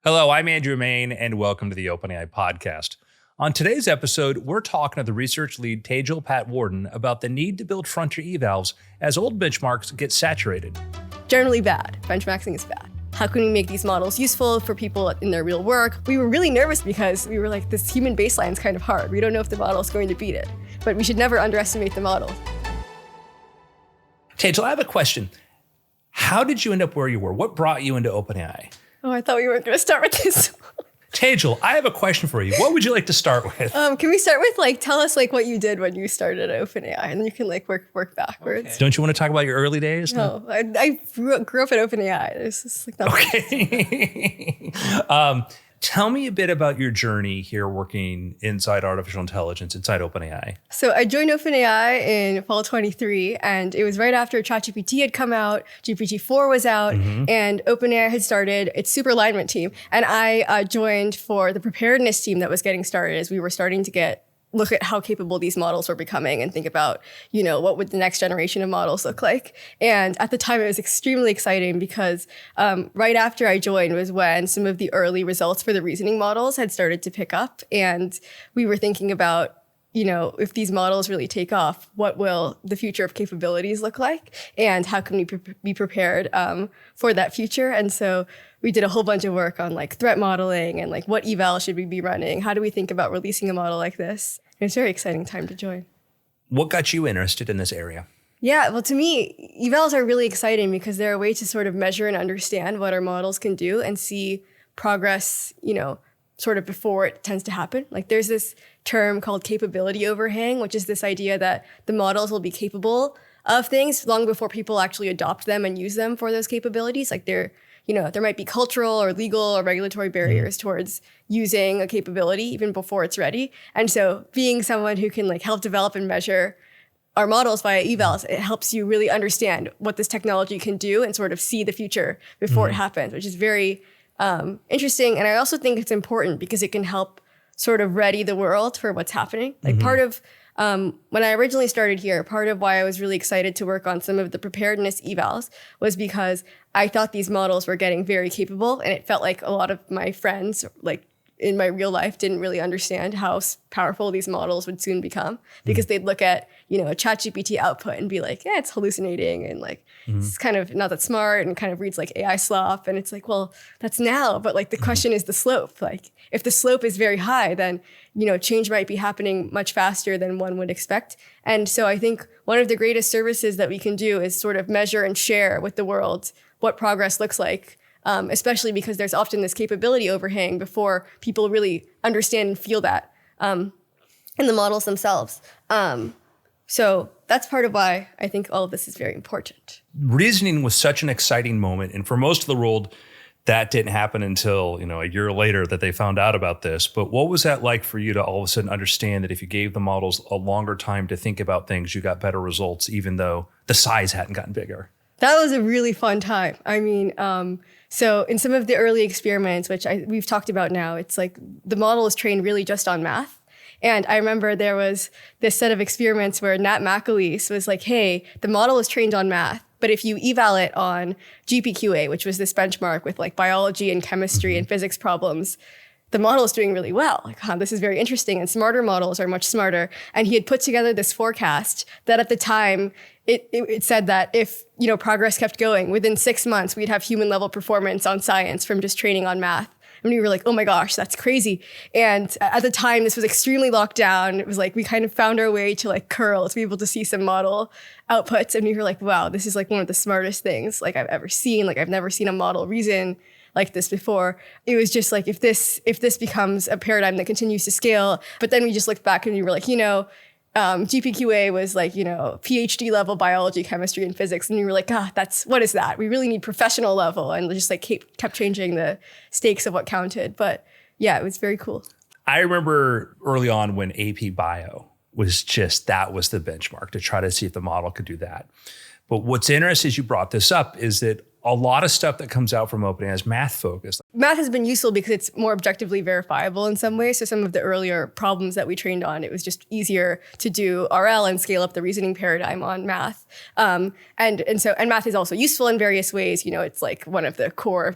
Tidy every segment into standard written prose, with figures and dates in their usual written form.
Hello, I'm Andrew Mayne, and welcome to the OpenAI podcast. On today's episode, we're talking to the research lead Tejal Patwardhan about the need to build frontier evals as old benchmarks get saturated. Generally bad. Benchmarking is bad. How can we make these models useful for people in their real work? We were really nervous because we were like, this human baseline is kind of hard. We don't know if the model is going to beat it, but we should never underestimate the model. Tejal, I have a question. How did you end up where you were? What brought you into OpenAI? Oh, I thought we weren't going to start with this. Tejal, I have a question for you. What would you like to start with? Can we start with tell us what you did when you started at OpenAI, and then you can work backwards. Okay. Don't you want to talk about your early days? No, I grew up at OpenAI. There's just okay. Tell me a bit about your journey here working inside artificial intelligence, inside OpenAI. So I joined OpenAI in fall 23, and it was right after ChatGPT had come out, GPT-4 was out, and OpenAI had started its super alignment team. And I joined for the preparedness team that was getting started as we were starting to look at how capable these models were becoming and think about, what would the next generation of models look like. And at the time, it was extremely exciting because right after I joined was when some of the early results for the reasoning models had started to pick up. And we were thinking about, if these models really take off, what will the future of capabilities look like? And how can we be prepared for that future? And so we did a whole bunch of work on threat modeling and what eval should we be running? How do we think about releasing a model like this? And it's a very exciting time to join. What got you interested in this area? Yeah, well, to me, evals are really exciting because they're a way to sort of measure and understand what our models can do and see progress, sort of before it tends to happen. There's this term called capability overhang, which is this idea that the models will be capable of things long before people actually adopt them and use them for those capabilities. There might be cultural or legal or regulatory barriers towards using a capability even before it's ready. And so being someone who can help develop and measure our models via evals, it helps you really understand what this technology can do and sort of see the future before it happens, which is very interesting. And I also think it's important because it can help sort of ready the world for what's happening. Part of when I originally started here, part of why I was really excited to work on some of the preparedness evals was because I thought these models were getting very capable, and it felt like a lot of my friends, in my real life, didn't really understand how powerful these models would soon become because they'd look at, a ChatGPT output and be like, yeah, it's hallucinating and it's kind of not that smart and kind of reads like AI slop. And it's well, that's now, but the question is the slope. If the slope is very high, then, change might be happening much faster than one would expect. And so I think one of the greatest services that we can do is sort of measure and share with the world what progress looks like. Especially because there's often this capability overhang before people really understand and feel that in the models themselves. So that's part of why I think all of this is very important. Reasoning was such an exciting moment. And for most of the world, that didn't happen until, a year later that they found out about this. But what was that like for you to all of a sudden understand that if you gave the models a longer time to think about things, you got better results, even though the size hadn't gotten bigger? That was a really fun time. I mean, so in some of the early experiments, which we've talked about now, it's the model is trained really just on math. And I remember there was this set of experiments where Nat McAleese was hey, the model is trained on math, but if you eval it on GPQA, which was this benchmark with biology and chemistry and physics problems, the model is doing really well. This is very interesting, and smarter models are much smarter. And he had put together this forecast that at the time, it said that if progress kept going, within 6 months, we'd have human level performance on science from just training on math. And we were oh my gosh, that's crazy. And at the time, this was extremely locked down. It was we kind of found our way to curl to be able to see some model outputs. And we were wow, this is one of the smartest things I've ever seen. I've never seen a model reason like this before. It was just if this becomes a paradigm that continues to scale. But then we just looked back and we were GPQA was PhD level biology, chemistry, and physics. And we were what is that? We really need professional level, and just kept changing the stakes of what counted. But yeah, it was very cool. I remember early on when AP Bio was that was the benchmark to try to see if the model could do that. But what's interesting as you brought this up is that a lot of stuff that comes out from OpenAI is math focused. Math has been useful because it's more objectively verifiable in some ways. So some of the earlier problems that we trained on, it was just easier to do RL and scale up the reasoning paradigm on math. And math is also useful in various ways. It's one of the core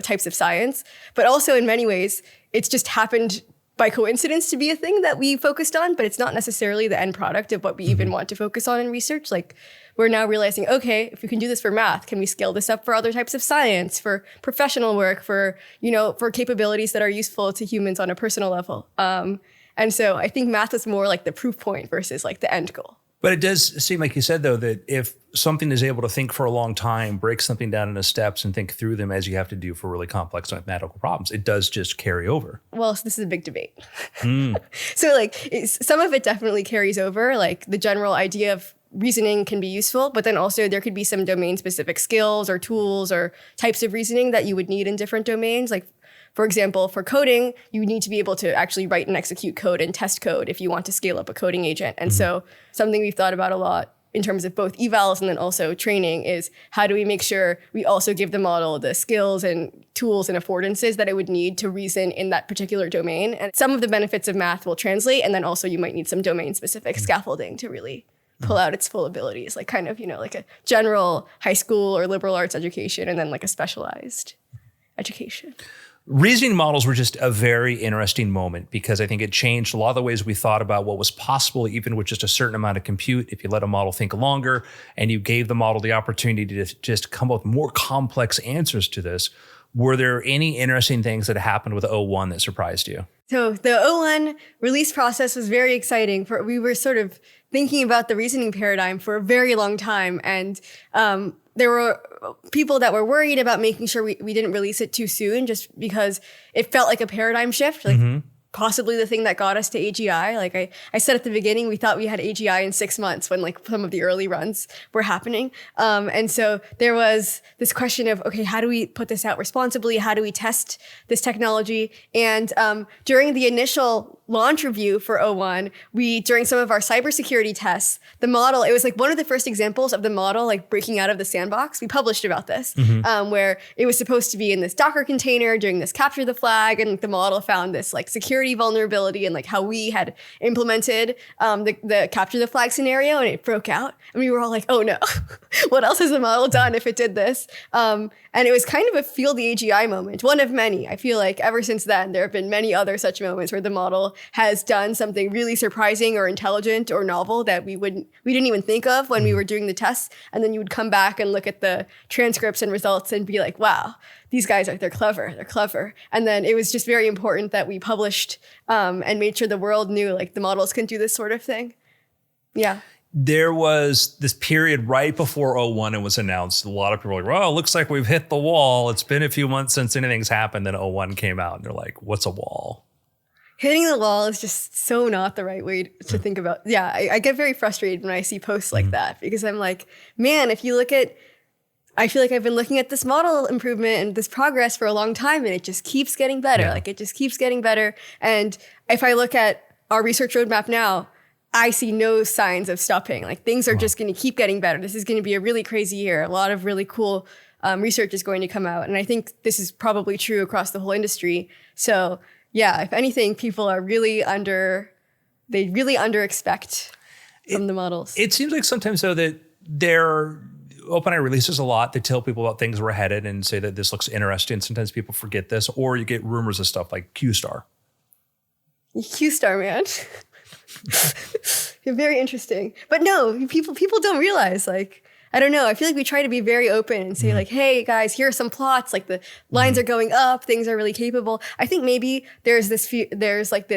types of science. But also in many ways, it's just happened by coincidence to be a thing that we focused on, but it's not necessarily the end product of what we even want to focus on in research. Like we're now realizing, okay, if we can do this for math, can we scale this up for other types of science, for professional work, for capabilities that are useful to humans on a personal level? And so I think math is more like the proof point versus like the end goal. But it does seem like you said, though, that if something is able to think for a long time, break something down into steps and think through them as you have to do for really complex mathematical problems, it does just carry over. Well, this is a big debate. So like some of it definitely carries over, like the general idea of reasoning can be useful, but then also there could be some domain specific skills or tools or types of reasoning that you would need in different domains. Like, for example, for coding, you need to be able to actually write and execute code and test code if you want to scale up a coding agent. And so something we've thought about a lot in terms of both evals and then also training is how do we make sure we also give the model the skills and tools and affordances that it would need to reason in that particular domain. And some of the benefits of math will translate, and then also you might need some domain-specific scaffolding to really pull out its full abilities, like kind of, like a general high school or liberal arts education and then like a specialized education. Reasoning models were just a very interesting moment because I think it changed a lot of the ways we thought about what was possible, even with just a certain amount of compute. If you let a model think longer and you gave the model the opportunity to just come up with more complex answers to this, were there any interesting things that happened with O1 that surprised you? So the O1 release process was very exciting. We were sort of thinking about the reasoning paradigm for a very long time. And there were people that were worried about making sure we didn't release it too soon just because it felt like a paradigm shift, like possibly the thing that got us to AGI. Like I said at the beginning, we thought we had AGI in 6 months when like some of the early runs were happening. And so there was this question of, okay, how do we put this out responsibly? How do we test this technology? And during the initial launch review for O1, during some of our cybersecurity tests, the model, it was like one of the first examples of the model like breaking out of the sandbox. We published about this, where it was supposed to be in this Docker container doing this capture the flag, and the model found this like security vulnerability and like how we had implemented the capture the flag scenario, and it broke out. And we were all like, oh no, what else has the model done if it did this? And it was kind of a feel the AGI moment, one of many. I feel like ever since then, there have been many other such moments where the model has done something really surprising or intelligent or novel that we didn't even think of when we were doing the tests. And then you would come back and look at the transcripts and results and be like, wow, these guys they're clever. And then it was just very important that we published and made sure the world knew like the models can do this sort of thing. Yeah. There was this period right before O1 was announced. A lot of people were like, well, it looks like we've hit the wall. It's been a few months since anything's happened. Then O1 came out and they're like, what's a wall? Hitting the wall is just so not the right way to think about. Yeah, I get very frustrated when I see posts like that because I'm like, man, if you look at, I feel like I've been looking at this model improvement and this progress for a long time and it just keeps getting better. Like it just keeps getting better. And if I look at our research roadmap now, I see no signs of stopping. Like things are just going to keep getting better. This is going to be a really crazy year. A lot of really cool research is going to come out. And I think this is probably true across the whole industry. So yeah, if anything, people are they really under-expect from the models. It seems like sometimes though that OpenAI releases a lot. They tell people about things we're headed and say that this looks interesting. Sometimes people forget this, or you get rumors of stuff like Q-Star. Q-Star, man. Very interesting. But no, people don't realize, like, I don't know. I feel like we try to be very open and say like, hey guys, here are some plots. Like the lines are going up, things are really capable. I think maybe there's this like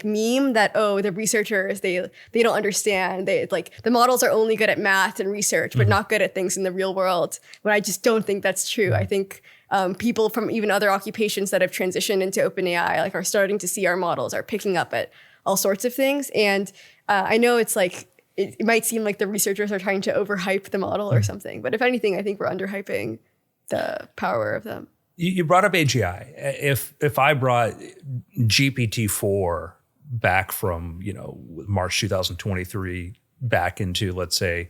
meme that, oh, the researchers, they don't understand. They like the models are only good at math and research, but not good at things in the real world. But I just don't think that's true. I think people from even other occupations that have transitioned into OpenAI like are starting to see our models are picking up at all sorts of things. And I know it's like, it might seem like the researchers are trying to overhype the model or something. But if anything, I think we're underhyping the power of them. You brought up AGI. If I brought GPT-4 back from, March 2023 back into, let's say,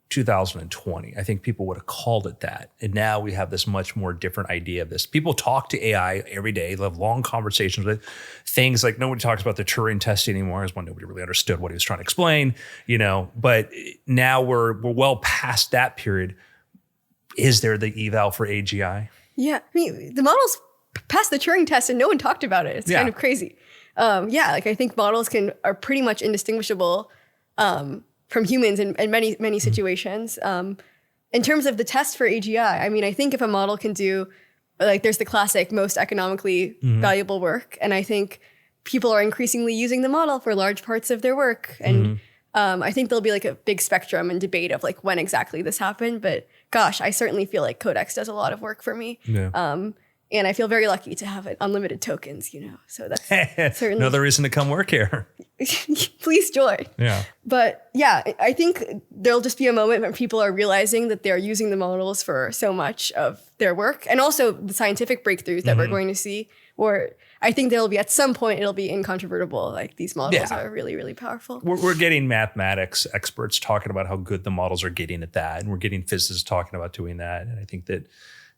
2020, I think people would have called it that. And now we have this much more different idea of this. People talk to AI every day. They have long conversations with things like nobody talks about the Turing test anymore, as when nobody really understood what he was trying to explain, But now we're well past that period. Is there the eval for AGI? Yeah, I mean, the models passed the Turing test and no one talked about it. It's kind of crazy. Like I think models are pretty much indistinguishable from humans in many situations. In terms of the test for AGI, I mean, I think if a model can do, like there's the classic most economically valuable work. And I think people are increasingly using the model for large parts of their work. And I think there'll be like a big spectrum and debate of like when exactly this happened. But gosh, I certainly feel like Codex does a lot of work for me. Yeah. And I feel very lucky to have unlimited tokens, So that's certainly another reason to come work here. Please join. Yeah. But yeah, I think there'll just be a moment when people are realizing that they're using the models for so much of their work, and also the scientific breakthroughs that we're going to see, where I think there'll be at some point it'll be incontrovertible. Like these models are really, really powerful. We're getting mathematics experts talking about how good the models are getting at that, and we're getting physicists talking about doing that. And I think that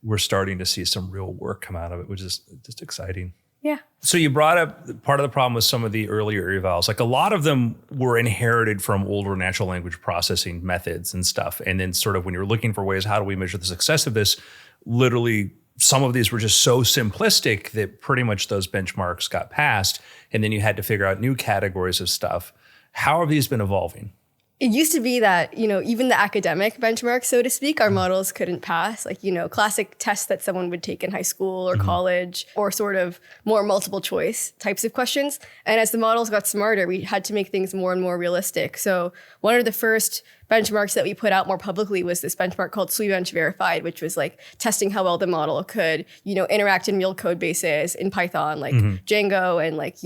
we're starting to see some real work come out of it, which is just exciting. Yeah. So you brought up part of the problem with some of the earlier evals. Like a lot of them were inherited from older natural language processing methods and stuff. And then sort of when you're looking for ways, how do we measure the success of this? Literally, some of these were just so simplistic that pretty much those benchmarks got passed. And then you had to figure out new categories of stuff. How have these been evolving? It used to be that, even the academic benchmarks, so to speak, our models couldn't pass. Like, classic tests that someone would take in high school or college, or sort of more multiple choice types of questions. And as the models got smarter, we had to make things more and more realistic. So one of the first benchmarks that we put out more publicly was this benchmark called SWE-bench verified, which was like testing how well the model could, interact in real code bases in Python, like Django, and like,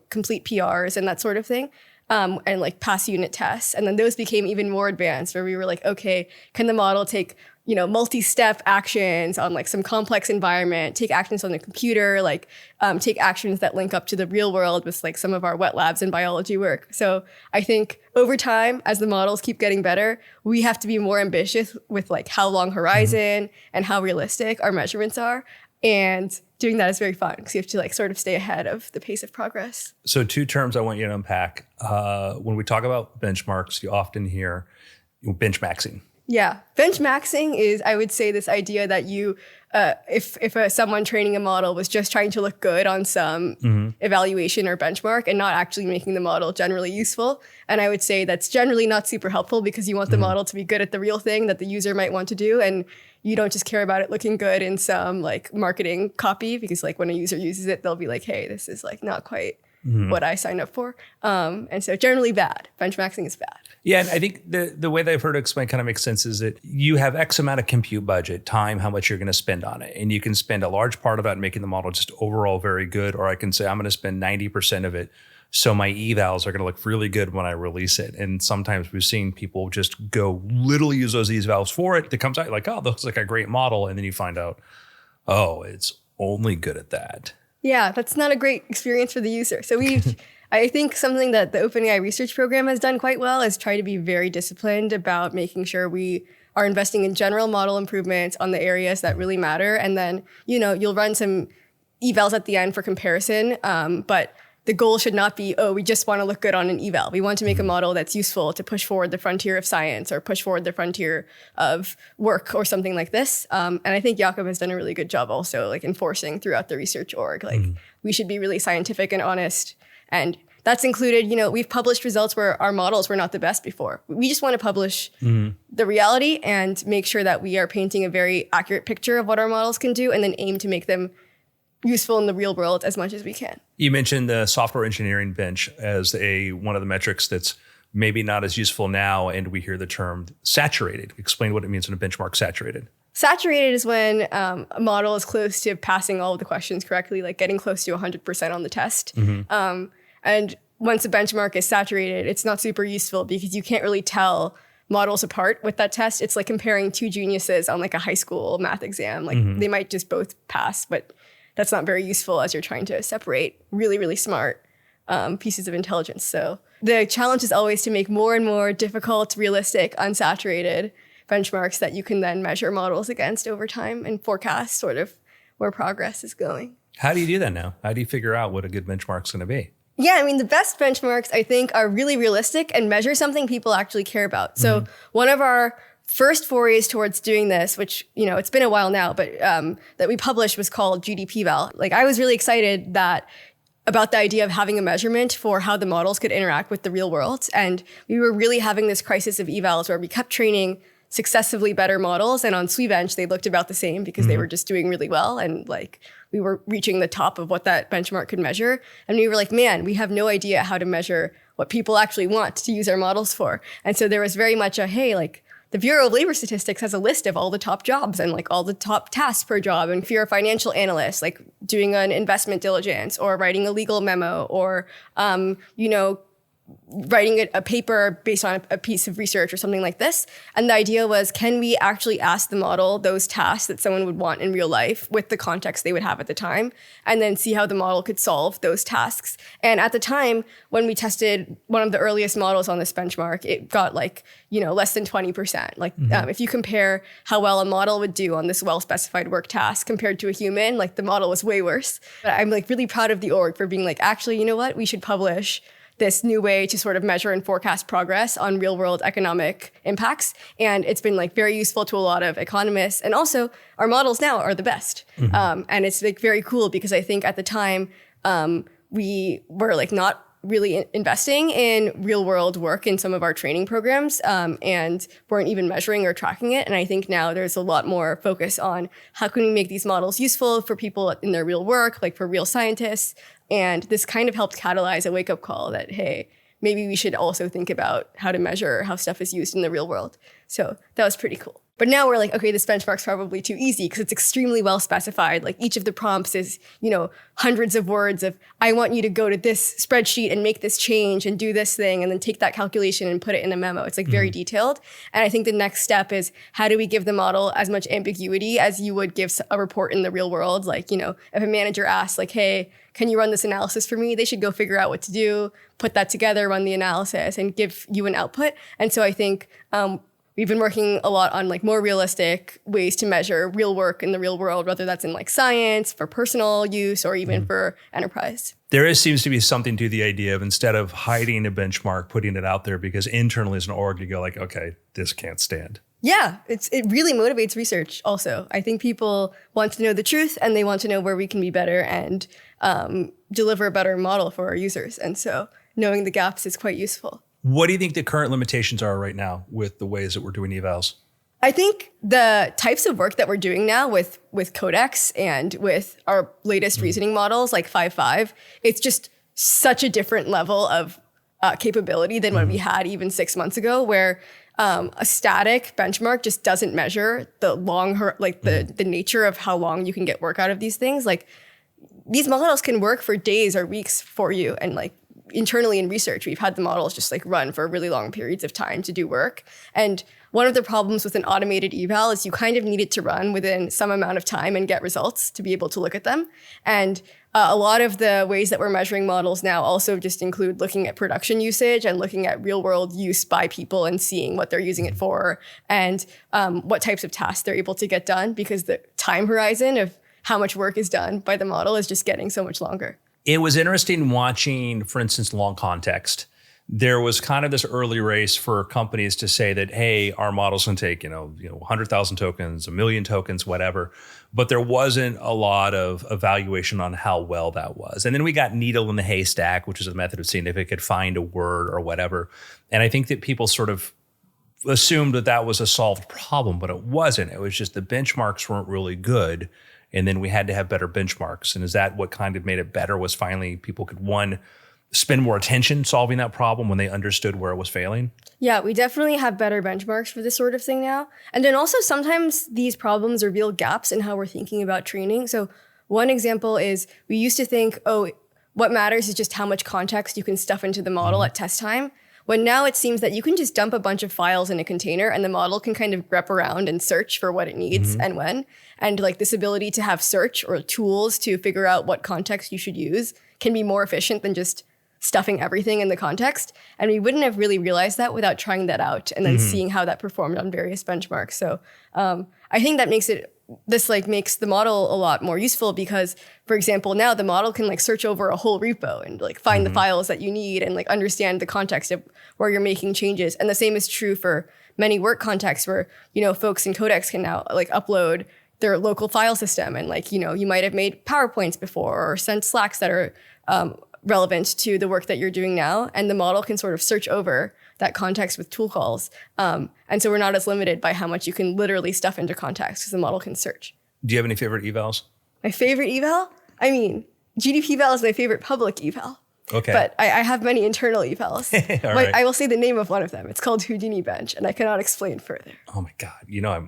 complete PRs and that sort of thing. And like pass unit tests. And then those became even more advanced, where we were like, okay, can the model take, multi-step actions on like some complex environment, take actions on the computer, like take actions that link up to the real world with like some of our wet labs and biology work. So I think over time, as the models keep getting better, we have to be more ambitious with like how long horizon and how realistic our measurements are. And doing that is very fun because you have to like sort of stay ahead of the pace of progress. So 2 terms I want you to unpack. When we talk about benchmarks, you often hear benchmaxing. Yeah. Benchmaxing is, I would say, this idea that you, if someone training a model was just trying to look good on some evaluation or benchmark and not actually making the model generally useful. And I would say that's generally not super helpful because you want the model to be good at the real thing that the user might want to do. And you don't just care about it looking good in some like marketing copy, because like when a user uses it, they'll be like, hey, this is like not quite what I signed up for. And so generally bad. Benchmaxing is bad. Yeah, and I think the way that I've heard it explained kind of makes sense is that you have X amount of compute budget, time, how much you're going to spend on it. And you can spend a large part of that making the model just overall very good. Or I can say I'm going to spend 90% of it, so my evals are going to look really good when I release it. And sometimes we've seen people just go literally use those evals for it. It comes out like, oh, that looks like a great model. And then you find out, oh, it's only good at that. Yeah, that's not a great experience for the user. So I think something that the OpenAI research program has done quite well is try to be very disciplined about making sure we are investing in general model improvements on the areas that really matter. And then, you'll run some evals at the end for comparison, but the goal should not be, we just want to look good on an eval. We want to make a model that's useful to push forward the frontier of science or push forward the frontier of work or something like this. And I think Jakob has done a really good job also like enforcing throughout the research org. Like we should be really scientific and honest. And that's included, we've published results where our models were not the best before. We just want to publish the reality and make sure that we are painting a very accurate picture of what our models can do, and then aim to make them useful in the real world as much as we can. You mentioned the software engineering bench as one of the metrics that's maybe not as useful now, and we hear the term saturated. Explain what it means in a benchmark saturated. Saturated is when a model is close to passing all of the questions correctly, like getting close to 100% on the test. And once a benchmark is saturated, it's not super useful because you can't really tell models apart with that test. It's like comparing 2 geniuses on like a high school math exam. Like they might just both pass, but that's not very useful as you're trying to separate really, really smart pieces of intelligence. So the challenge is always to make more and more difficult, realistic, unsaturated benchmarks that you can then measure models against over time and forecast sort of where progress is going. How do you do that now? How do you figure out what a good benchmark is going to be? Yeah, I mean, the best benchmarks, I think, are really realistic and measure something people actually care about. So one of our first forays towards doing this, which, it's been a while now, but that we published was called GDPval. Like, I was really excited about the idea of having a measurement for how the models could interact with the real world. And we were really having this crisis of evals where we kept training successively better models. And on Swebench, they looked about the same because they were just doing really well. And like, we were reaching the top of what that benchmark could measure. And we were like, man, we have no idea how to measure what people actually want to use our models for. And so there was very much hey, like, the Bureau of Labor Statistics has a list of all the top jobs and like all the top tasks per job. And if you're a financial analyst, like doing an investment diligence or writing a legal memo or, writing a paper based on a piece of research or something like this. And the idea was, can we actually ask the model those tasks that someone would want in real life with the context they would have at the time, and then see how the model could solve those tasks. And at the time, when we tested one of the earliest models on this benchmark, it got less than 20%. Like if you compare how well a model would do on this well-specified work task compared to a human, like the model was way worse. But I'm like really proud of the org for being like, actually, you know what? We should publish this new way to sort of measure and forecast progress on real world economic impacts. And it's been like very useful to a lot of economists. And also our models now are the best. And it's like very cool because I think at the time we were like not really investing in real world work in some of our training programs and weren't even measuring or tracking it. And I think now there's a lot more focus on how can we make these models useful for people in their real work, like for real scientists. And this kind of helped catalyze a wake-up call that, hey, maybe we should also think about how to measure how stuff is used in the real world. So that was pretty cool. But now we're like, okay, this benchmark's probably too easy because it's extremely well specified. Like each of the prompts is, hundreds of words of, I want you to go to this spreadsheet and make this change and do this thing and then take that calculation and put it in a memo. It's like very detailed. And I think the next step is how do we give the model as much ambiguity as you would give a report in the real world? Like, if a manager asks like, hey, can you run this analysis for me? They should go figure out what to do, put that together, run the analysis and give you an output. And so I think, we've been working a lot on like more realistic ways to measure real work in the real world, whether that's in like science, for personal use, or even for enterprise. There seems to be something to the idea of instead of hiding a benchmark, putting it out there because internally as an org, you go like, okay, this can't stand. Yeah, it really motivates research also. I think people want to know the truth and they want to know where we can be better and deliver a better model for our users. And so knowing the gaps is quite useful. What do you think the current limitations are right now with the ways that we're doing evals? I think the types of work that we're doing now with Codex and with our latest reasoning models like 5.5, it's just such a different level of capability than what we had even 6 months ago, where a static benchmark just doesn't measure the the nature of how long you can get work out of these things. Like these models can work for days or weeks for you, and like internally in research, we've had the models just like run for really long periods of time to do work. And one of the problems with an automated eval is you kind of need it to run within some amount of time and get results to be able to look at them. And a lot of the ways that we're measuring models now also just include looking at production usage and looking at real world use by people and seeing what they're using it for and what types of tasks they're able to get done, because the time horizon of how much work is done by the model is just getting so much longer. It was interesting watching, for instance, long context. There was kind of this early race for companies to say that, hey, our models can take, 100,000 tokens, 1 million tokens, whatever. But there wasn't a lot of evaluation on how well that was. And then we got needle in the haystack, which is a method of seeing if it could find a word or whatever. And I think that people sort of assumed that that was a solved problem, but it wasn't. It was just the benchmarks weren't really good. And then we had to have better benchmarks. And is that what kind of made it better, was finally people could, one, spend more attention solving that problem when they understood where it was failing? Yeah, we definitely have better benchmarks for this sort of thing now. And then also sometimes these problems reveal gaps in how we're thinking about training. So one example is we used to think, what matters is just how much context you can stuff into the model at test time. When now it seems that you can just dump a bunch of files in a container and the model can kind of grep around and search for what it needs and when. And like this ability to have search or tools to figure out what context you should use can be more efficient than just stuffing everything in the context. And we wouldn't have really realized that without trying that out and then seeing how that performed on various benchmarks. So I think that makes the model a lot more useful because, for example, now the model can like search over a whole repo and like find the files that you need and like understand the context of where you're making changes. And the same is true for many work contexts where, folks in Codex can now like upload their local file system. And like, you might have made PowerPoints before or sent Slacks that are relevant to the work that you're doing now. And the model can sort of search over that context with tool calls. And so we're not as limited by how much you can literally stuff into context because the model can search. Do you have any favorite evals? My favorite eval? I mean, GDP eval is my favorite public eval. Okay. But I have many internal evals. Right. I will say the name of one of them. It's called Houdini Bench, and I cannot explain further. Oh my God. I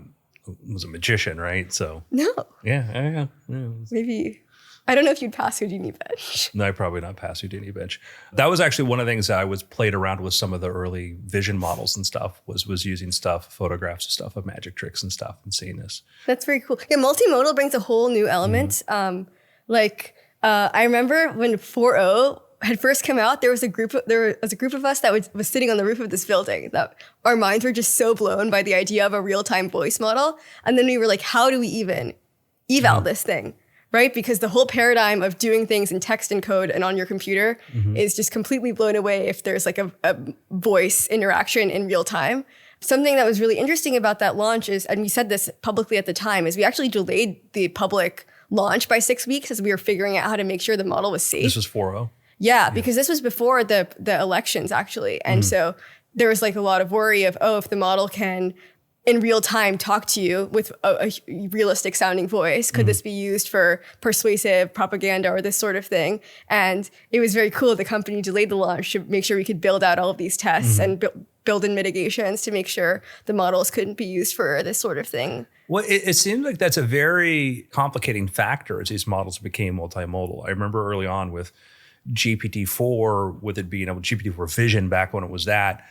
was a magician, right? So. No. Yeah. Maybe. I don't know if you'd pass Houdini Bench. No, I probably not pass Houdini Bench. That was actually one of the things that I was played around with some of the early vision models and stuff, was using photographs and stuff of magic tricks and stuff and seeing this. That's very cool. Yeah, multimodal brings a whole new element. I remember when 4.0 had first come out, there was a group of us that was sitting on the roof of this building that our minds were just so blown by the idea of a real-time voice model. And then we were like, how do we even eval this thing? Right? Because the whole paradigm of doing things in text and code and on your computer is just completely blown away if there's like a voice interaction in real time. Something that was really interesting about that launch is, and we said this publicly at the time, is we actually delayed the public launch by 6 weeks as we were figuring out how to make sure the model was safe. This was 4.0? Yeah, because this was before the elections actually. And so there was like a lot of worry of, if the model can in real time talk to you with a realistic sounding voice, could this be used for persuasive propaganda or this sort of thing? And it was very cool. The company delayed the launch to make sure we could build out all of these tests and build in mitigations to make sure the models couldn't be used for this sort of thing. Well, it seems like that's a very complicating factor as these models became multimodal. I remember early on with GPT-4, with it being able GPT-4 Vision back when it was that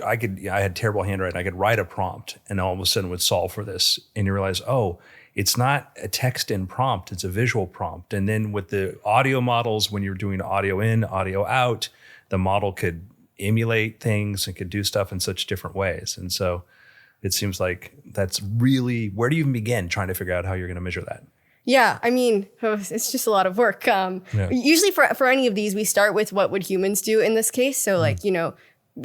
I had terrible handwriting. I could write a prompt and all of a sudden would solve for this. And you realize, it's not a text in prompt, it's a visual prompt. And then with the audio models, when you're doing audio in, audio out, the model could emulate things and could do stuff in such different ways. And so it seems like that's really, where do you even begin trying to figure out how you're going to measure that? Yeah, I mean, it's just a lot of work. Usually for any of these, we start with what would humans do in this case. So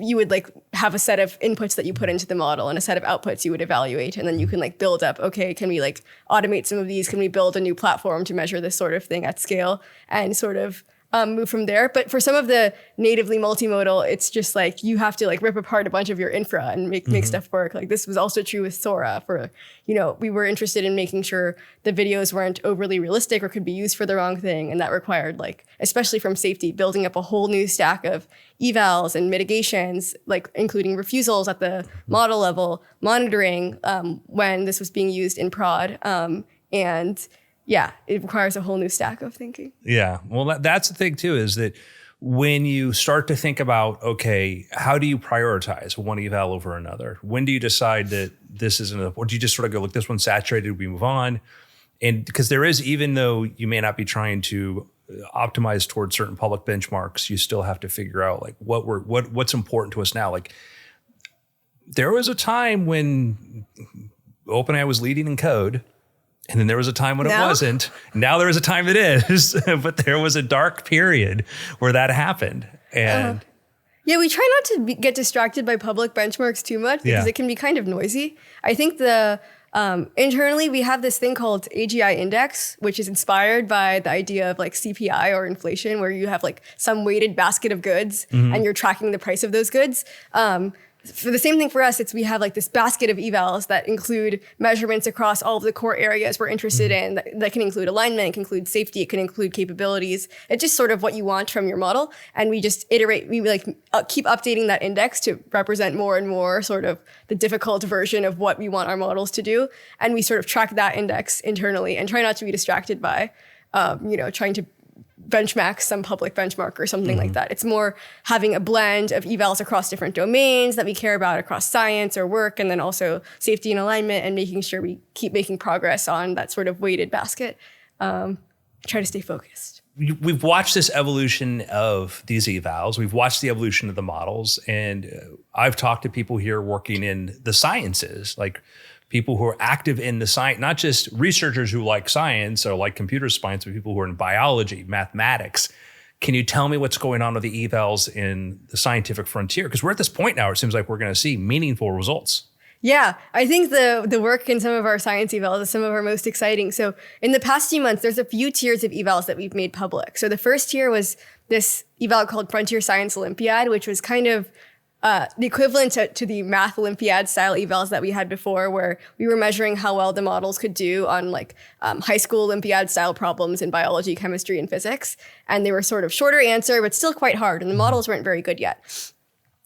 you would like have a set of inputs that you put into the model and a set of outputs you would evaluate. And then you can like build up, can we like automate some of these? Can we build a new platform to measure this sort of thing at scale and sort of move from there? But for some of the natively multimodal, it's just like you have to like rip apart a bunch of your infra and make stuff work. Like this was also true with Sora for, we were interested in making sure the videos weren't overly realistic or could be used for the wrong thing. And that required like, especially from safety, building up a whole new stack of evals and mitigations, like including refusals at the model level, monitoring when this was being used in prod. Yeah, it requires a whole new stack of thinking. Yeah, well, that's the thing too, is that when you start to think about, how do you prioritize one eval over another? When do you decide that this isn't enough? Or do you just sort of go, look, this one's saturated, we move on? And because there is, even though you may not be trying to optimize towards certain public benchmarks, you still have to figure out like what's important to us now. Like there was a time when OpenAI was leading in code, and then there was a time when it wasn't. Now there is a time it is, but there was a dark period where that happened. And yeah, we try not to get distracted by public benchmarks too much because it can be kind of noisy. I think internally we have this thing called AGI index, which is inspired by the idea of like CPI or inflation, where you have like some weighted basket of goods and you're tracking the price of those goods. For the same thing for us, we have like this basket of evals that include measurements across all of the core areas we're interested in. That can include alignment, it can include safety, it can include capabilities. It's just sort of what you want from your model. And we just iterate, we like keep updating that index to represent more and more sort of the difficult version of what we want our models to do. And we sort of track that index internally and try not to be distracted by, trying to benchmark some public benchmark or something like that. It's more having a blend of evals across different domains that we care about across science or work, and then also safety and alignment, and making sure we keep making progress on that sort of weighted basket. Try to stay focused. We've watched this evolution of these evals. We've watched the evolution of the models, and I've talked to people here working in the sciences, like people who are active in the science, not just researchers who like science or like computer science, but people who are in biology, mathematics, Can you tell me what's going on with the evals in the scientific frontier? Because we're at this point now, it seems like we're going to see meaningful results. Yeah, I think the work in some of our science evals is some of our most exciting. So in the past few months, there's a few tiers of evals that we've made public. So the first tier was this eval called Frontier Science Olympiad, which was kind of the equivalent to the Math Olympiad style evals that we had before, where we were measuring how well the models could do on like high school Olympiad style problems in biology, chemistry, and physics. And they were sort of shorter answer, but still quite hard. And the models weren't very good yet.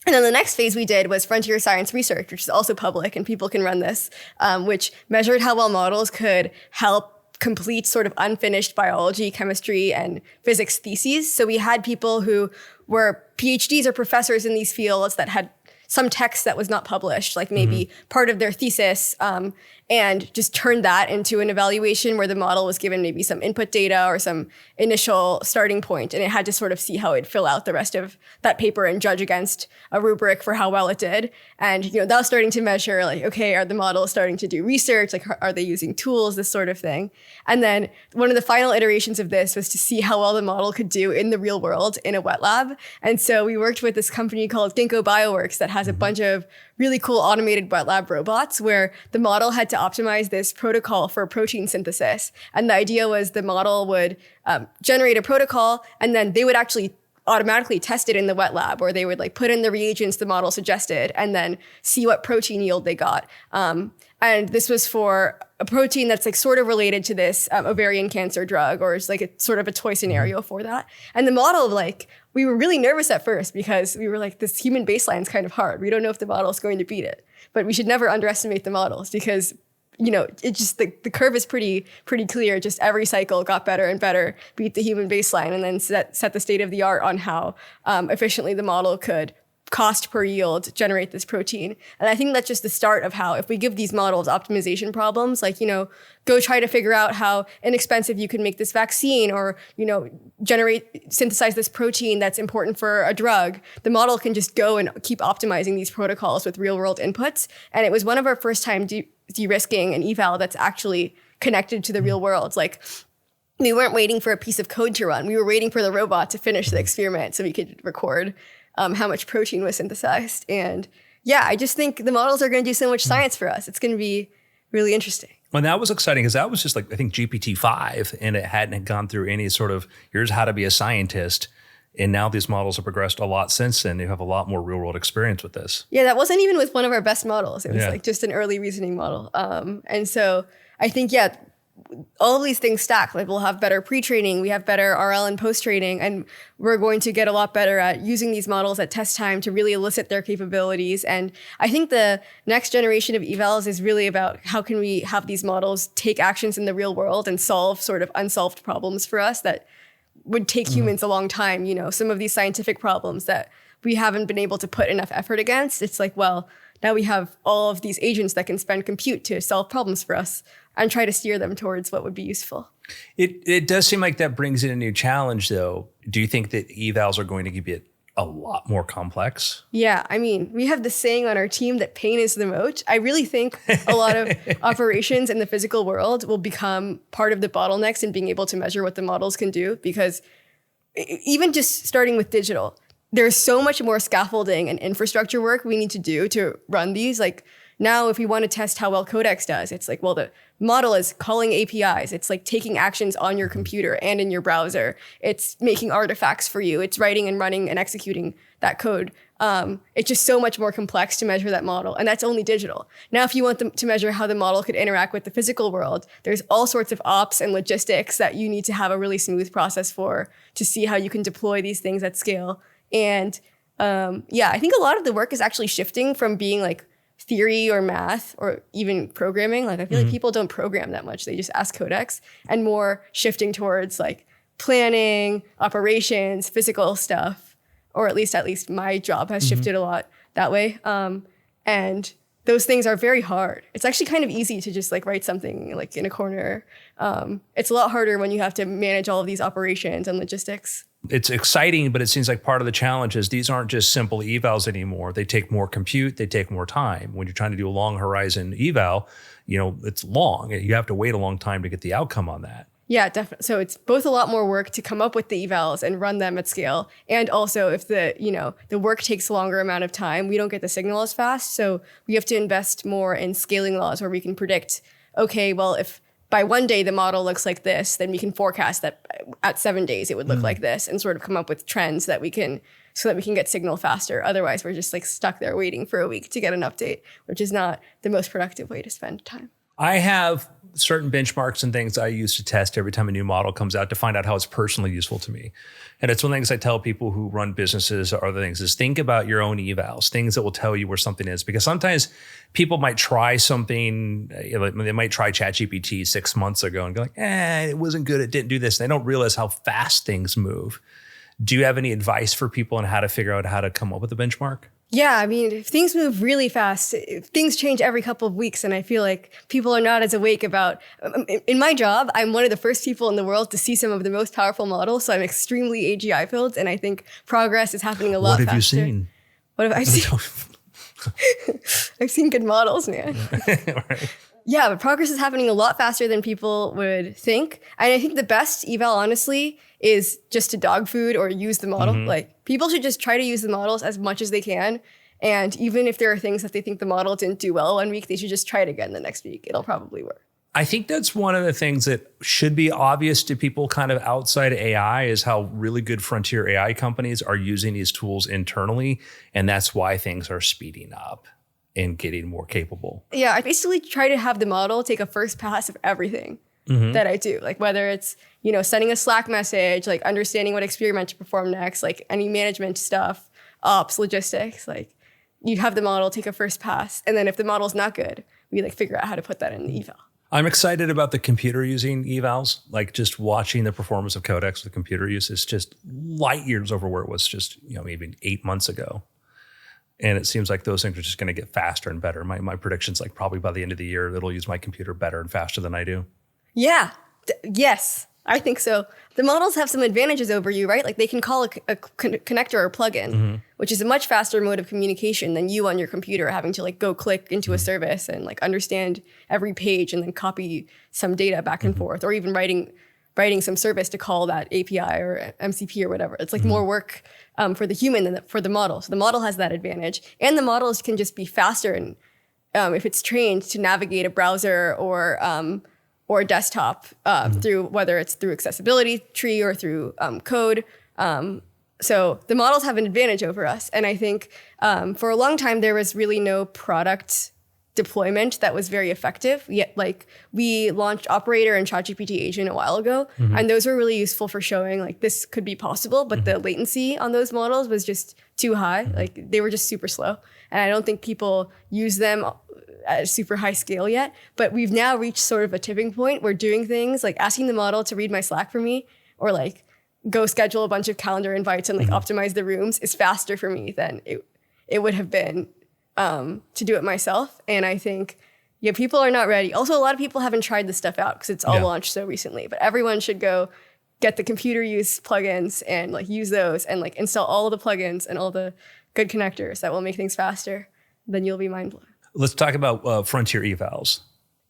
And then the next phase we did was Frontier Science Research, which is also public and people can run this, which measured how well models could help complete sort of unfinished biology, chemistry, and physics theses. So we had people who were PhDs or professors in these fields that had some text that was not published, like maybe part of their thesis, and just turned that into an evaluation where the model was given maybe some input data or some initial starting point, and it had to sort of see how it'd fill out the rest of that paper and judge against a rubric for how well it did. And that was starting to measure, like, okay, are the models starting to do research? Like, are they using tools? This sort of thing. And then one of the final iterations of this was to see how well the model could do in the real world in a wet lab. And so we worked with this company called Ginkgo Bioworks that has a bunch of really cool automated wet lab robots where the model had to optimize this protocol for protein synthesis. And the idea was the model would generate a protocol and then they would actually automatically test it in the wet lab, or they would like put in the reagents the model suggested and then see what protein yield they got. And this was for a protein that's like sort of related to this ovarian cancer drug, or it's like a sort of a toy scenario for that. And the model, like, we were really nervous at first because we were like, this human baseline is kind of hard. We don't know if the model is going to beat it, but we should never underestimate the models because it just, the curve is pretty clear. Just every cycle got better and better, beat the human baseline, and then set the state of the art on how efficiently the model could cost per yield generate this protein. And I think that's just the start of how, if we give these models optimization problems, like, go try to figure out how inexpensive you can make this vaccine, or, synthesize this protein that's important for a drug, the model can just go and keep optimizing these protocols with real world inputs. And it was one of our first time de-risking an eval that's actually connected to the real world. Like, we weren't waiting for a piece of code to run. We were waiting for the robot to finish the experiment so we could record how much protein was synthesized. And yeah, I just think the models are going to do so much science for us. It's going to be really interesting. Well, that was exciting because that was just like, I think, GPT-5, and it hadn't gone through any sort of, here's how to be a scientist. And now these models have progressed a lot since then. You have a lot more real world experience with this. Yeah, that wasn't even with one of our best models. It was like just an early reasoning model. And so I think, all of these things stack. Like, we'll have better pre-training, we have better RL and post-training, and we're going to get a lot better at using these models at test time to really elicit their capabilities. And I think the next generation of evals is really about how can we have these models take actions in the real world and solve sort of unsolved problems for us that would take humans a long time. Some of these scientific problems that we haven't been able to put enough effort against. It's like, well, now we have all of these agents that can spend compute to solve problems for us and try to steer them towards what would be useful. It does seem like that brings in a new challenge, though. Do you think that evals are going to get a lot more complex? Yeah, I mean, we have this saying on our team that pain is the moat. I really think a lot of operations in the physical world will become part of the bottlenecks in being able to measure what the models can do, because even just starting with digital, there's so much more scaffolding and infrastructure work we need to do to run these. Like, now, if we want to test how well Codex does, it's like, well, the model is calling APIs. It's like taking actions on your computer and in your browser. It's making artifacts for you. It's writing and running and executing that code. It's just so much more complex to measure that model. And that's only digital. Now, if you want them to measure how the model could interact with the physical world, there's all sorts of ops and logistics that you need to have a really smooth process for to see how you can deploy these things at scale. And I think a lot of the work is actually shifting from being like theory or math or even programming. Like, I feel like people don't program that much. They just ask Codex, and more shifting towards like planning, operations, physical stuff, or at least my job has shifted a lot that way. And those things are very hard. It's actually kind of easy to just like write something like in a corner. It's a lot harder when you have to manage all of these operations and logistics. It's exciting, but it seems like part of the challenge is these aren't just simple evals anymore. They take more compute, they take more time. When you're trying to do a long horizon eval, it's long. You have to wait a long time to get the outcome on that. Yeah, definitely. So it's both a lot more work to come up with the evals and run them at scale. And also if the work takes a longer amount of time, we don't get the signal as fast. So we have to invest more in scaling laws where we can predict, okay, well, if by one day the model looks like this, then we can forecast that at 7 days it would look like this and sort of come up with trends so that we can get signal faster. Otherwise, we're just like stuck there waiting for a week to get an update, which is not the most productive way to spend time. I have certain benchmarks and things I use to test every time a new model comes out to find out how it's personally useful to me. And it's one of the things I tell people who run businesses or other things is think about your own evals, things that will tell you where something is. Because sometimes people might try something, they might try ChatGPT 6 months ago and go like, it wasn't good, it didn't do this. And they don't realize how fast things move. Do you have any advice for people on how to figure out how to come up with a benchmark? Yeah, I mean, if things move really fast, things change every couple of weeks, and I feel like people are not as awake about. In my job, I'm one of the first people in the world to see some of the most powerful models, so I'm extremely AGI filled, and I think progress is happening a lot faster. What have you seen? What have I seen? I've seen good models, man. Right. Yeah, but progress is happening a lot faster than people would think. And I think the best eval, honestly, is just to dog food or use the model. Like, people should just try to use the models as much as they can. And even if there are things that they think the model didn't do well 1 week, they should just try it again the next week. It'll probably work. I think that's one of the things that should be obvious to people kind of outside AI is how really good frontier AI companies are using these tools internally. And that's why things are speeding up and getting more capable. Yeah, I basically try to have the model take a first pass of everything that I do. Like whether it's, sending a Slack message, like understanding what experiment to perform next, like any management stuff, ops, logistics, like you have the model take a first pass. And then if the model's not good, we like figure out how to put that in the eval. I'm excited about the computer using evals, like just watching the performance of Codex with computer use is just light years over where it was just, maybe 8 months ago. And it seems like those things are just going to get faster and better. My prediction's like probably by the end of the year, it'll use my computer better and faster than I do. Yeah. Yes, I think so. The models have some advantages over you, right? Like they can call a connector or plugin, which is a much faster mode of communication than you on your computer having to like go click into a service and like understand every page and then copy some data back and forth, or even writing some service to call that API or MCP or whatever. It's like more work for the human than for the model. So the model has that advantage. And the models can just be faster and if it's trained to navigate a browser or a desktop through, whether it's through accessibility tree or through code. So the models have an advantage over us. And I think for a long time, there was really no product deployment that was very effective. Yet, like we launched Operator and ChatGPT Agent a while ago, and those were really useful for showing like this could be possible, but the latency on those models was just too high. Like they were just super slow. And I don't think people use them at a super high scale yet, but we've now reached sort of a tipping point where doing things like asking the model to read my Slack for me or like go schedule a bunch of calendar invites and like optimize the rooms is faster for me than it would have been to do it myself. And I think, people are not ready. Also, a lot of people haven't tried this stuff out because it's all launched so recently, but everyone should go get the computer use plugins and like use those and like install all the plugins and all the good connectors that will make things faster. Then you'll be mind blown. Let's talk about frontier evals.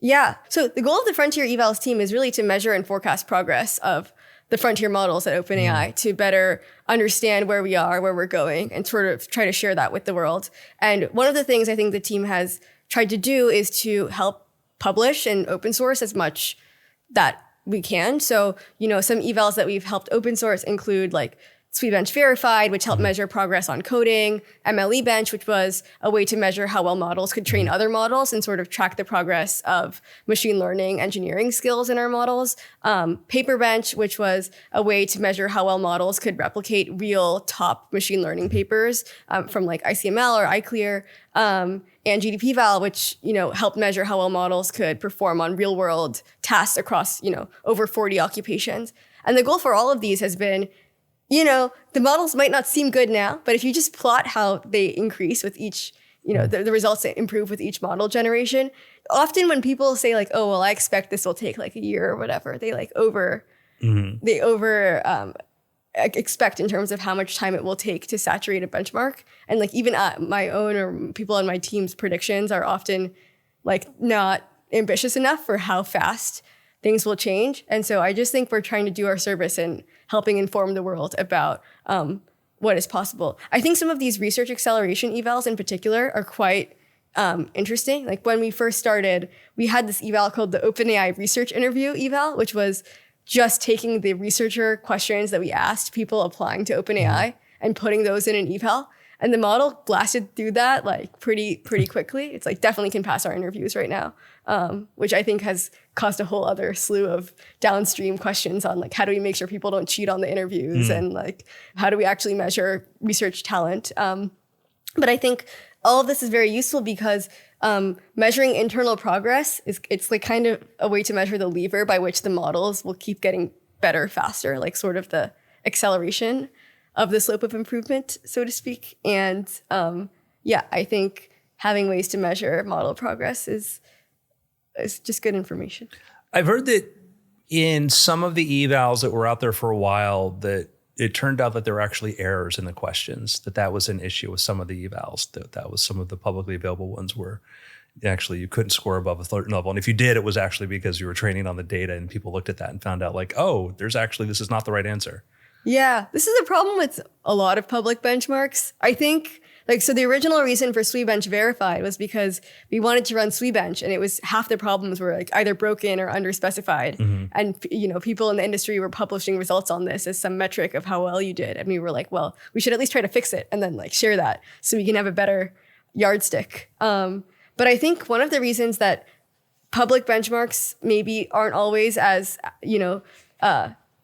Yeah. So the goal of the Frontier Evals team is really to measure and forecast progress of the frontier models at OpenAI to better understand where we are, where we're going, and sort of try to share that with the world. And one of the things I think the team has tried to do is to help publish and open source as much that we can. So, some evals that we've helped open source include like SweetBench Verified, which helped measure progress on coding, MLE Bench, which was a way to measure how well models could train other models and sort of track the progress of machine learning engineering skills in our models, Paperbench, which was a way to measure how well models could replicate real top machine learning papers from like ICML or iClear, and GDPval, which helped measure how well models could perform on real world tasks across over 40 occupations. And the goal for all of these has been, the models might not seem good now, but if you just plot how they increase with each, the results that improve with each model generation, often when people say like, oh, well, I expect this will take like a year or whatever, they like expect in terms of how much time it will take to saturate a benchmark. And like even my own or people on my team's predictions are often like not ambitious enough for how fast things will change. And so I just think we're trying to do our service in helping inform the world about what is possible. I think some of these research acceleration evals in particular are quite interesting. Like when we first started, we had this eval called the OpenAI research interview eval, which was just taking the researcher questions that we asked people applying to OpenAI and putting those in an eval. And the model blasted through that like pretty quickly. It's like definitely can pass our interviews right now, which I think has caused a whole other slew of downstream questions on like how do we make sure people don't cheat on the interviews and like how do we actually measure research talent. But I think all of this is very useful because measuring internal progress it's like kind of a way to measure the lever by which the models will keep getting better faster, like sort of the acceleration of the slope of improvement, so to speak. And I think having ways to measure model progress is just good information. I've heard that in some of the evals that were out there for a while, that it turned out that there were actually errors in the questions, that was an issue with some of the evals, that was some of the publicly available ones where actually you couldn't score above a certain level. And if you did, it was actually because you were training on the data and people looked at that and found out like, oh, this is not the right answer. Yeah, this is a problem with a lot of public benchmarks. I think, so the original reason for SWE-bench verified was because we wanted to run SWE-bench, and it was half the problems were like either broken or underspecified. And, people in the industry were publishing results on this as some metric of how well you did. And we were like, well, we should at least try to fix it and then like share that so we can have a better yardstick. But I think one of the reasons that public benchmarks maybe aren't always as,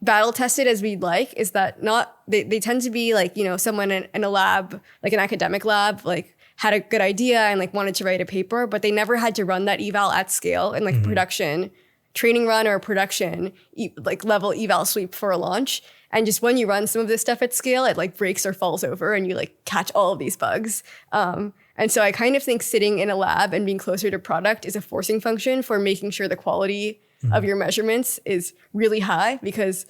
battle tested as we'd like is that they tend to be like, someone in a lab, like an academic lab, like had a good idea and like wanted to write a paper, but they never had to run that eval at scale in like production training run or production like level eval sweep for a launch. And just when you run some of this stuff at scale, it like breaks or falls over and you like catch all of these bugs. And so I kind of think sitting in a lab and being closer to product is a forcing function for making sure the quality of your measurements is really high, because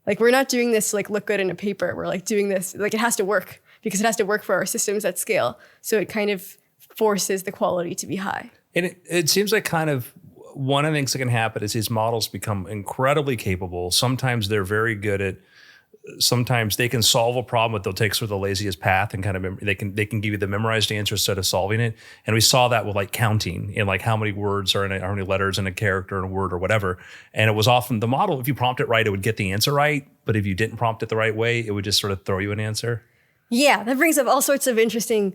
like we're not doing this to like look good in a paper. We're like doing this, like it has to work because it has to work for our systems at scale. So it kind of forces the quality to be high. And it seems like kind of one of the things that can happen is these models become incredibly capable. Sometimes they're very good at, sometimes they can solve a problem, but they'll take sort of the laziest path and kind of they can give you the memorized answer instead of solving it. And we saw that with like counting and like how many words are in how many letters in a character in a word or whatever. And it was often the model, if you prompt it right, it would get the answer right. But if you didn't prompt it the right way, it would just sort of throw you an answer. Yeah, that brings up all sorts of interesting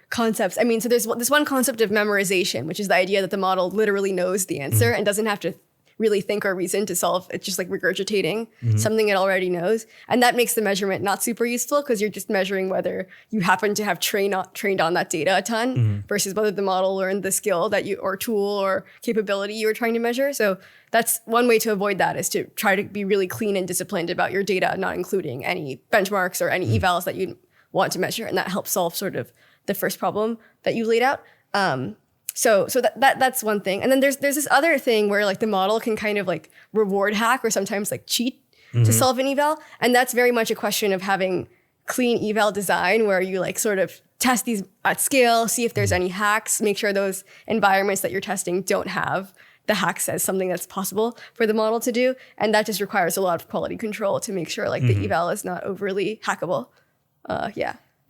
concepts. I mean, so there's this one concept of memorization, which is the idea that the model literally knows the answer and doesn't have to really think or reason to solve. It's just like regurgitating something it already knows. And that makes the measurement not super useful because you're just measuring whether you happen to have trained on that data a ton versus whether the model learned the skill that you, or tool or capability you were trying to measure. So that's one way to avoid that, is to try to be really clean and disciplined about your data, not including any benchmarks or any evals that you want to measure. And that helps solve sort of the first problem that you laid out. So that's one thing. And then there's this other thing where like the model can kind of like reward hack or sometimes like cheat to solve an eval. And that's very much a question of having clean eval design where you like sort of test these at scale, see if there's any hacks, make sure those environments that you're testing don't have the hacks as something that's possible for the model to do. And that just requires a lot of quality control to make sure like the eval is not overly hackable.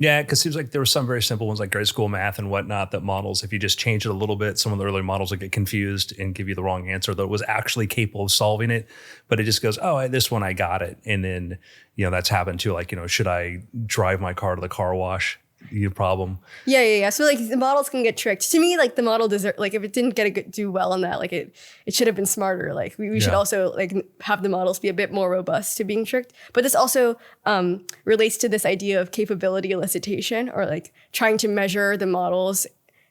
Yeah, because it seems like there were some very simple ones like grade school math and whatnot that models, if you just change it a little bit, some of the early models would get confused and give you the wrong answer, though it was actually capable of solving it. But it just goes, oh, this one I got it. And then, that's happened too. Like, should I drive my car to the car wash? Problem. Yeah. So like the models can get tricked. To me, like the model deserves, like if it didn't do well on that, like it should have been smarter. Like we should also like have the models be a bit more robust to being tricked. But this also relates to this idea of capability elicitation, or like trying to measure the models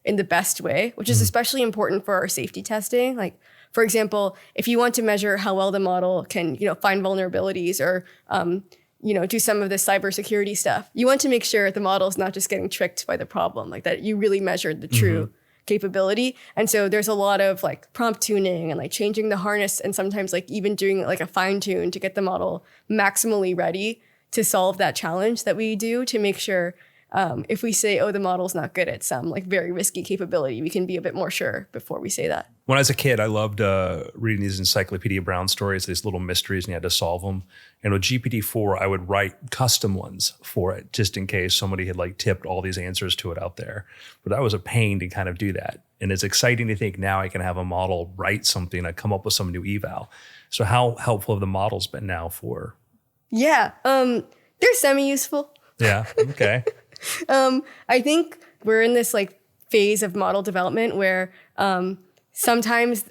in the best way, which is especially important for our safety testing. Like, for example, if you want to measure how well the model can, find vulnerabilities or do some of this cybersecurity stuff, you want to make sure the model is not just getting tricked by the problem, like that you really measured the true capability. And so there's a lot of like prompt tuning and like changing the harness, and sometimes like even doing like a fine tune to get the model maximally ready to solve that challenge that we do, to make sure if we say, oh, the model's not good at some like very risky capability, we can be a bit more sure before we say that. When I was a kid, I loved reading these Encyclopedia Brown stories, these little mysteries, and you had to solve them. And with GPT-4, I would write custom ones for it, just in case somebody had like tipped all these answers to it out there. But that was a pain to kind of do that. And it's exciting to think now I can have a model write something, I come up with some new eval. So how helpful have the models been now for? Yeah, they're semi-useful. Yeah, okay. I think we're in this like phase of model development where sometimes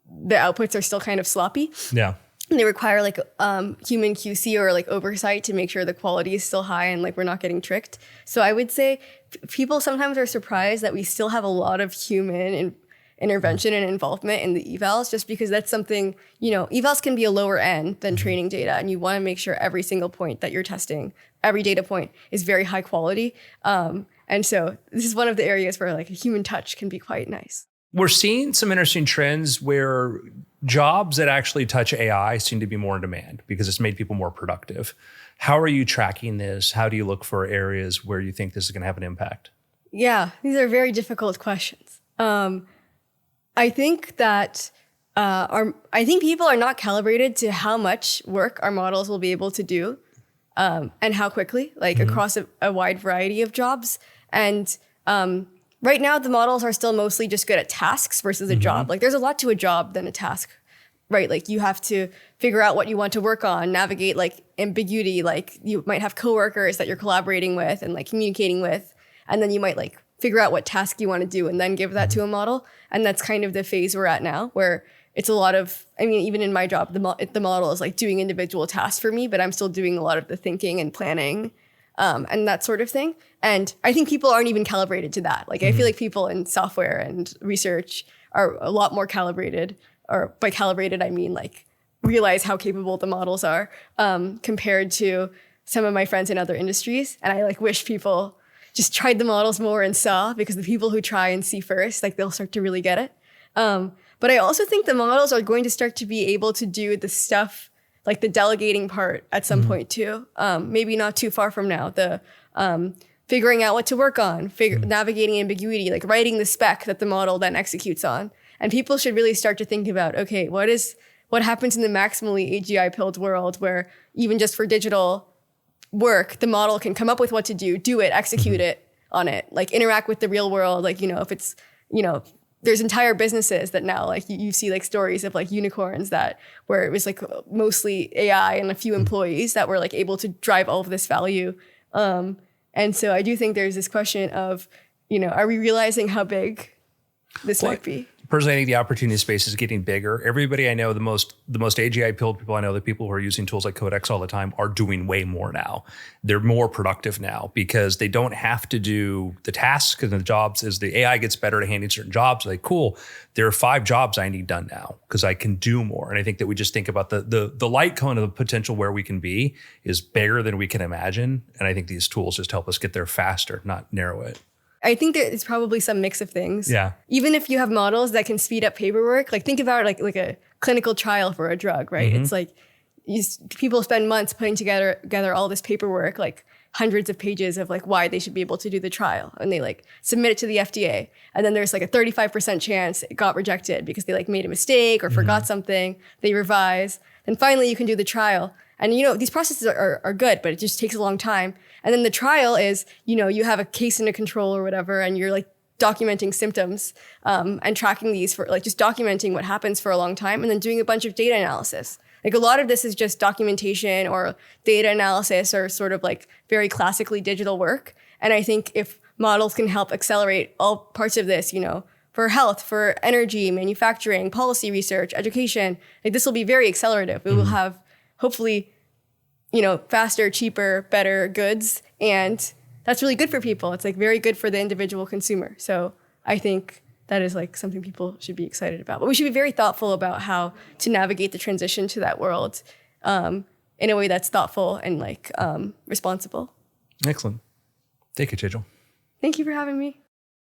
the outputs are still kind of sloppy. Yeah. And they require like human QC or like oversight to make sure the quality is still high and like we're not getting tricked. So I would say people sometimes are surprised that we still have a lot of human intervention and involvement in the evals, just because that's something, evals can be a lower end than training data. And you want to make sure every single point that you're testing, every data point is very high quality. And so this is one of the areas where like a human touch can be quite nice. We're seeing some interesting trends where jobs that actually touch AI seem to be more in demand because it's made people more productive. How are you tracking this? How do you look for areas where you think this is going to have an impact? Yeah, these are very difficult questions. I think that I think people are not calibrated to how much work our models will be able to do and how quickly, like across a wide variety of jobs. And right now, the models are still mostly just good at tasks versus a job. Like there's a lot to a job than a task, right? Like you have to figure out what you want to work on, navigate like ambiguity. Like you might have coworkers that you're collaborating with and like communicating with, and then you might like figure out what task you want to do and then give that to a model. And that's kind of the phase we're at now, where it's a lot of, even in my job, the model is like doing individual tasks for me, but I'm still doing a lot of the thinking and planning and that sort of thing. And I think people aren't even calibrated to that. Like I feel like people in software and research are a lot more calibrated, or by calibrated, I mean like realize how capable the models are compared to some of my friends in other industries. And I like wish people just tried the models more and saw, because the people who try and see first, like they'll start to really get it. But I also think the models are going to start to be able to do the stuff, like the delegating part at some point too. Maybe not too far from now, the figuring out what to work on, navigating ambiguity, like writing the spec that the model then executes on. And people should really start to think about, okay, what happens in the maximally AGI-pilled world where even just for digital work, the model can come up with what to do it, execute it on it, like interact with the real world. Like, if it's, there's entire businesses that now like you see like stories of like unicorns where it was like mostly AI and a few employees that were like able to drive all of this value. And so I do think there's this question of, are we realizing how big this might be? Personally, I think the opportunity space is getting bigger. Everybody I know, the most AGI-pilled people I know, the people who are using tools like Codex all the time, are doing way more now. They're more productive now because they don't have to do the tasks and the jobs. As the AI gets better at handling certain jobs, like, cool, there are 5 jobs I need done now because I can do more. And I think that we just think about the light cone of the potential where we can be is bigger than we can imagine. And I think these tools just help us get there faster, not narrow it. I think there's probably some mix of things. Yeah. Even if you have models that can speed up paperwork, like think about like a clinical trial for a drug, right? It's like people spend months putting together all this paperwork, like hundreds of pages of like why they should be able to do the trial, and they like submit it to the FDA, and then there's like a 35% chance it got rejected because they like made a mistake or forgot something. They revise, then finally you can do the trial. And these processes are good, but it just takes a long time. And then the trial is, you have a case under control or whatever, and you're like documenting symptoms and tracking these for like just documenting what happens for a long time, and then doing a bunch of data analysis. Like a lot of this is just documentation or data analysis or sort of like very classically digital work. And I think if models can help accelerate all parts of this, for health, for energy, manufacturing, policy research, education, like this will be very accelerative. We will have hopefully, faster, cheaper, better goods. And that's really good for people. It's like very good for the individual consumer. So I think that is like something people should be excited about. But we should be very thoughtful about how to navigate the transition to that world in a way that's thoughtful and like responsible. Excellent. Thank you, Tejal. Thank you for having me.